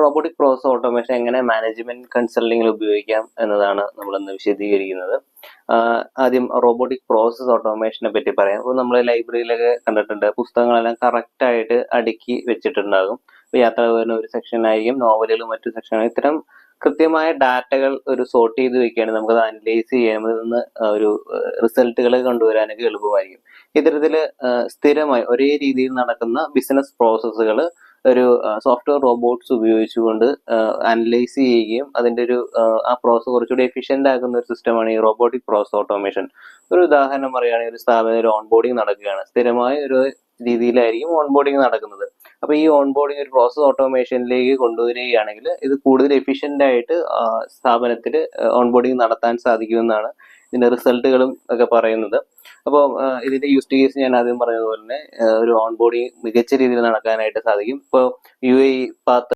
Robotic process automation എങ്ങനെ management കൺസൾട്ടിങ്ങിൽ ഉപയോഗിക്കാം എന്നതാണ് നമ്മളിന്ന് വിശദീകരിക്കുന്നത്. ആദ്യം റോബോട്ടിക് പ്രോസസ് ഓട്ടോമേഷനെ പറ്റി പറയാം. അപ്പോൾ നമ്മൾ ലൈബ്രറിയിലൊക്കെ കണ്ടിട്ടുണ്ട്, പുസ്തകങ്ങളെല്ലാം കറക്റ്റ് ആയിട്ട് അടുക്കി വെച്ചിട്ടുണ്ടാകും. ഇപ്പോൾ യാത്രാവിവരണം ഒരു സെക്ഷൻ ആയിരിക്കും, നോവലുകൾ മറ്റു സെക്ഷൻ. ഇത്തരം കൃത്യമായ ഡാറ്റകൾ ഒരു സോർട്ട് ചെയ്ത് വെക്കുകയാണെങ്കിൽ നമുക്കത് അനലൈസ് ചെയ്യാൻ, അതിൽ നിന്ന് ഒരു റിസൾട്ടുകൾ കൊണ്ടുവരാനൊക്കെ എളുപ്പമായിരിക്കും. ഇത്തരത്തിൽ സ്ഥിരമായി ഒരേ രീതിയിൽ നടക്കുന്ന ബിസിനസ് പ്രോസസ്സുകൾ ഒരു സോഫ്റ്റ്വെയർ റോബോട്ട്സ് ഉപയോഗിച്ചുകൊണ്ട് അനലൈസ് ചെയ്യുകയും അതിന്റെ ഒരു ആ പ്രോസസ് കുറച്ചുകൂടി എഫിഷ്യന്റ് ആക്കുന്ന ഒരു സിസ്റ്റമാണ് ഈ റോബോട്ടിക് പ്രോസസ് ഓട്ടോമേഷൻ. ഒരു ഉദാഹരണം പറയുകയാണെങ്കിൽ, ഒരു സ്ഥാപനം ഒരു ഓൺബോർഡിംഗ് നടക്കുകയാണ്. സ്ഥിരമായ ഒരു രീതിയിലായിരിക്കും ഓൺബോർഡിംഗ് നടക്കുന്നത്. അപ്പൊ ഈ ഓൺബോർഡിംഗ് ഒരു പ്രോസസ് ഓട്ടോമേഷനിലേക്ക് കൊണ്ടുവരികയാണെങ്കിൽ ഇത് കൂടുതൽ എഫിഷ്യന്റ് ആയിട്ട് സ്ഥാപനത്തിൽ ഓൺബോർഡിംഗ് നടത്താൻ സാധിക്കുമെന്നാണ് ഇതിന്റെ റിസൾട്ടുകളും ഒക്കെ പറയുന്നത്. അപ്പോൾ ഇതിന്റെ യൂസ് കേസ് ഞാൻ ആദ്യം പറഞ്ഞതുപോലെ തന്നെ ഒരു ഓൺബോർഡിംഗ് മികച്ച രീതിയിൽ നടക്കാനായിട്ട് സാധിക്കും. ഇപ്പോൾ UAE പാത്ത്